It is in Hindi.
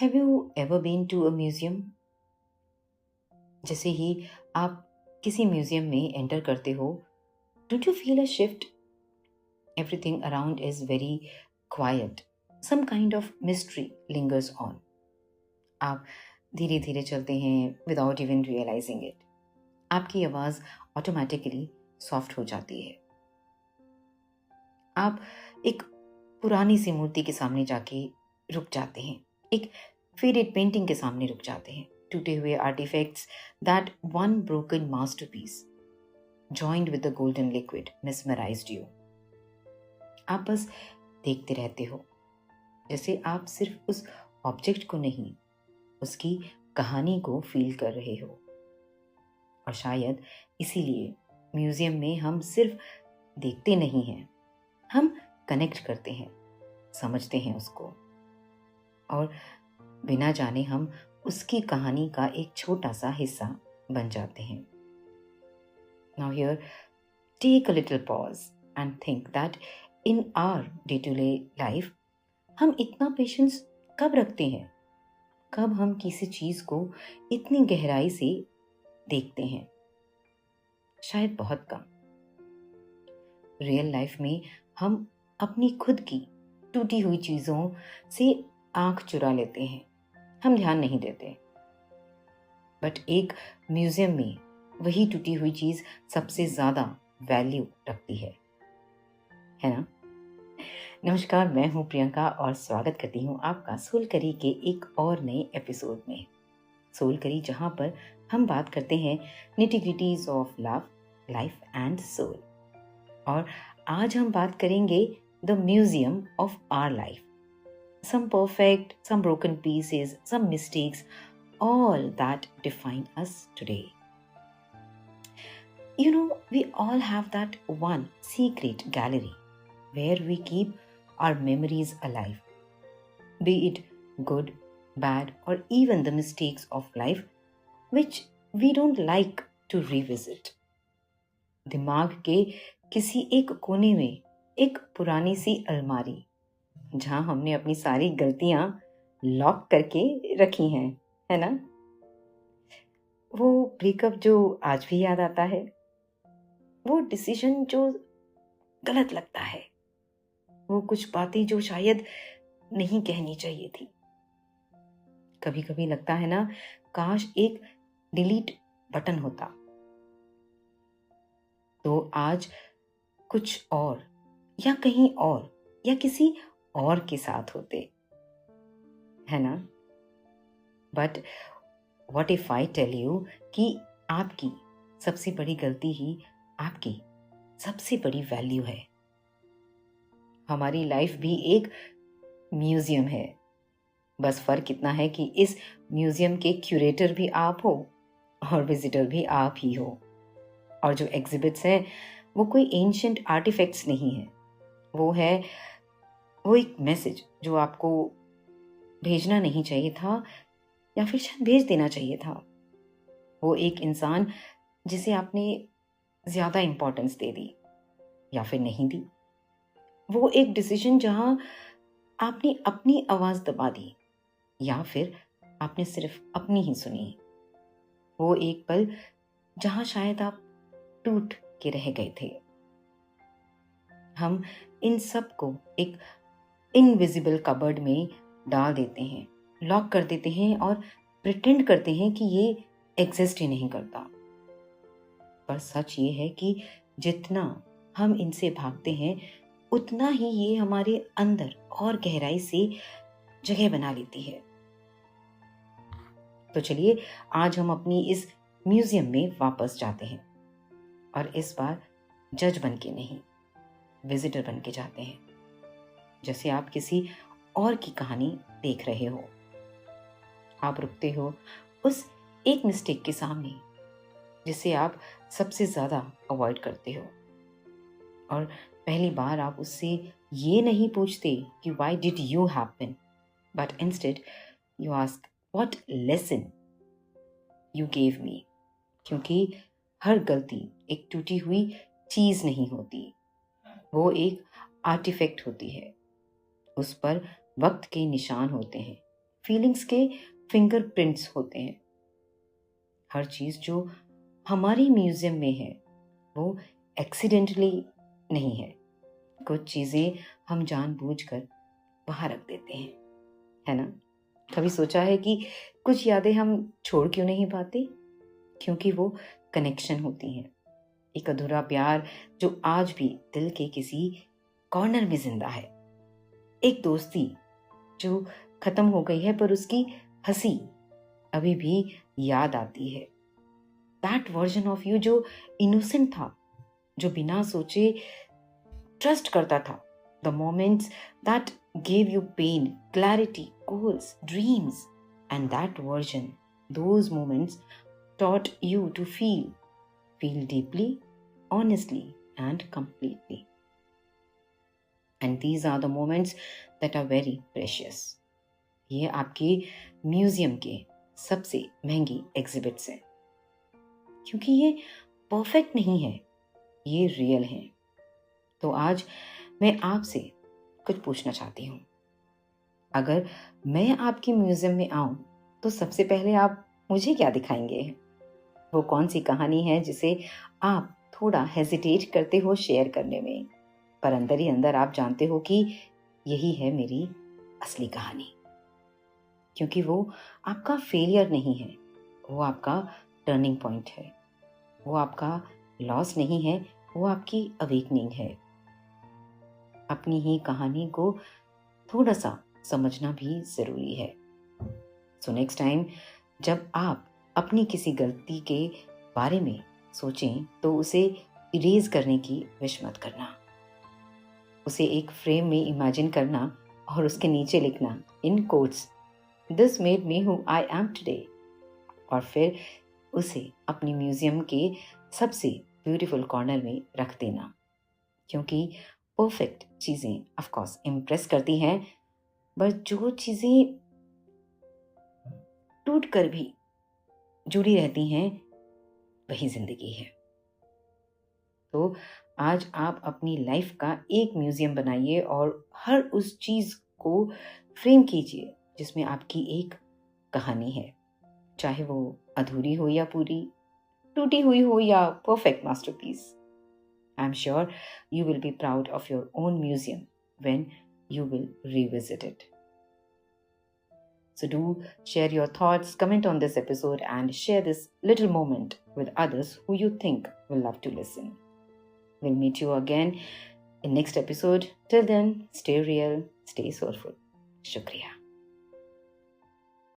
Have you ever been to a museum? जैसे ही आप किसी म्यूजियम में एंटर करते हो, don't you feel a shift? Everything around is very quiet, some kind of mystery lingers on. आप धीरे धीरे चलते हैं विदाउट इवन रियलाइजिंग इट. आपकी आवाज ऑटोमेटिकली सॉफ्ट हो जाती है. आप एक पुरानी सी मूर्ति के सामने जाके रुक जाते हैं, एक फेडेड पेंटिंग के सामने रुक जाते हैं. टूटे हुए artefacts, that one broken masterpiece joined with the golden liquid mesmerized you. आप बस देखते रहते हो, जैसे आप सिर्फ उस ऑब्जेक्ट को नहीं, उसकी कहानी को फील कर रहे हो. और शायद इसीलिए म्यूजियम में हम सिर्फ देखते नहीं हैं, हम कनेक्ट करते हैं, समझते हैं उसको, और बिना जाने हम उसकी कहानी का एक छोटा सा हिस्सा बन जाते हैं. Now here, take a little pause and think that in our day-to-day life, हम इतना पेशेंस कब रखते हैं? कब हम किसी चीज को इतनी गहराई से देखते हैं? शायद बहुत कम. रियल लाइफ में हम अपनी खुद की टूटी हुई चीजों से आंख चुरा लेते हैं, हम ध्यान नहीं देते. बट एक म्यूजियम में वही टूटी हुई चीज सबसे ज्यादा वैल्यू रखती है ना? नमस्कार, मैं हूं प्रियंका और स्वागत करती हूं आपका सोल करी के एक और नए एपिसोड में. सोल करी, जहां पर हम बात करते हैं nitty gritties of love, life and soul. और आज हम बात करेंगे the museum of our life. Some perfect, some broken pieces, some mistakes, all that define us today. You know, we all have that one secret gallery where we keep our memories alive. Be it good, bad, or even the mistakes of life, which we don't like to revisit. दिमाग के किसी एक कोने में एक पुरानी सी अलमारी, जहां हमने अपनी सारी गलतियां लॉक करके रखी हैं, है ना? वो ब्रेकअप जो आज भी याद आता है, वो डिसीजन जो गलत लगता है, वो कुछ बातें जो शायद नहीं कहनी चाहिए थी. कभी कभी लगता है ना, काश एक डिलीट बटन होता तो आज कुछ और या कहीं और या किसी और के साथ होते, है ना? But what if I tell you कि आपकी सबसे बड़ी गलती ही आपकी सबसे बड़ी वैल्यू है. हमारी लाइफ भी एक म्यूजियम है. बस फर्क इतना है कि इस म्यूजियम के क्यूरेटर भी आप हो और विजिटर भी आप ही हो. और जो एग्जिबिट्स हैं वो कोई एंशिएंट आर्टिफैक्ट्स नहीं है, वो एक मैसेज जो आपको भेजना नहीं चाहिए था, या फिर शायद भेज देना चाहिए था. वो एक इंसान जिसे आपने ज्यादा इंपॉर्टेंस दे दी या फिर नहीं दी. वो एक डिसीजन जहां आपने अपनी आवाज दबा दी या फिर आपने सिर्फ अपनी ही सुनी. वो एक पल जहां शायद आप टूट के रह गए थे. हम इन सब को एक इनविजिबल कबर्ड में डाल देते हैं, लॉक कर देते हैं और प्रिटेंड करते हैं कि ये एग्जिस्ट ही नहीं करता. पर सच ये है कि जितना हम इनसे भागते हैं, उतना ही ये हमारे अंदर और गहराई से जगह बना लेती है. तो चलिए आज हम अपनी इस म्यूजियम में वापस जाते हैं, और इस बार जज बन के नहीं, विजिटर बन के जाते हैं. जैसे आप किसी और की कहानी देख रहे हो. आप रुकते हो उस एक मिस्टेक के सामने जिसे आप सबसे ज्यादा अवॉइड करते हो, और पहली बार आप उससे ये नहीं पूछते कि why did you happen, but instead you ask what lesson you gave me. क्योंकि हर गलती एक टूटी हुई चीज नहीं होती, वो एक आर्टिफैक्ट होती है. उस पर वक्त के निशान होते हैं, फीलिंग्स के फिंगरप्रिंट्स होते हैं। हर चीज़ जो हमारी म्यूज़ियम में है वो एक्सीडेंटली नहीं है। कुछ चीज़ें हम जानबूझकर वहाँ रख देते हैं, है ना? कभी सोचा है कि कुछ यादें हम छोड़ क्यों नहीं पाते? क्योंकि वो कनेक्शन होती हैं। एक अधूरा प्यार जो आज भी दिल के किसी कॉर्नर में जिंदा है। एक दोस्ती जो खत्म हो गई है पर उसकी हंसी अभी भी याद आती है। दैट वर्जन ऑफ यू जो इनोसेंट था, जो बिना सोचे ट्रस्ट करता था। The moments that gave you pain, clarity, goals, dreams, and that version, those moments taught you to feel deeply, honestly, and completely. And these are the moments that are very precious. ये आपके म्यूजियम के सबसे महंगी एग्जिबिट्स हैं, क्योंकि ये परफेक्ट नहीं है, ये रियल है। तो आज मैं आपसे कुछ पूछना चाहती हूँ। अगर मैं आपके म्यूजियम में आऊं तो सबसे पहले आप मुझे क्या दिखाएंगे? वो कौन सी कहानी है जिसे आप थोड़ा हेजिटेट करते हो शेयर करने में, पर अंदर ही अंदर आप जानते हो कि यही है मेरी असली कहानी? क्योंकि वो आपका फेलियर नहीं है, वो आपका टर्निंग पॉइंट है। वो आपका लॉस नहीं है, वो आपकी अवेकनिंग है। अपनी ही कहानी को थोड़ा सा समझना भी जरूरी है। सो नेक्स्ट टाइम जब आप अपनी किसी गलती के बारे में सोचें तो उसे इरेज करने की विश मत करना। उसे एक फ्रेम में इमेजिन करना और उसके नीचे लिखना इन quotes, this made me who I am today, और फिर उसे अपनी म्यूजियम के सबसे ब्यूटीफुल कॉर्नर में रख देना। क्योंकि परफेक्ट चीज़ें ऑफ कोर्स इम्प्रेस करती हैं, पर जो चीज़ें टूट कर भी जुड़ी रहती हैं वही जिंदगी है। तो आज आप अपनी लाइफ का एक म्यूजियम बनाइए और हर उस चीज़ को फ्रेम कीजिए जिसमें आपकी एक कहानी है, चाहे वो अधूरी हो या पूरी, टूटी हुई हो या perfect masterpiece. I am sure you will be proud of your own museum when you will revisit it. So do share your thoughts, comment on this episode, and share this little moment with others who you think will love to listen. We'll meet you again in next episode. Till then, stay real, stay soulful. Shukriya.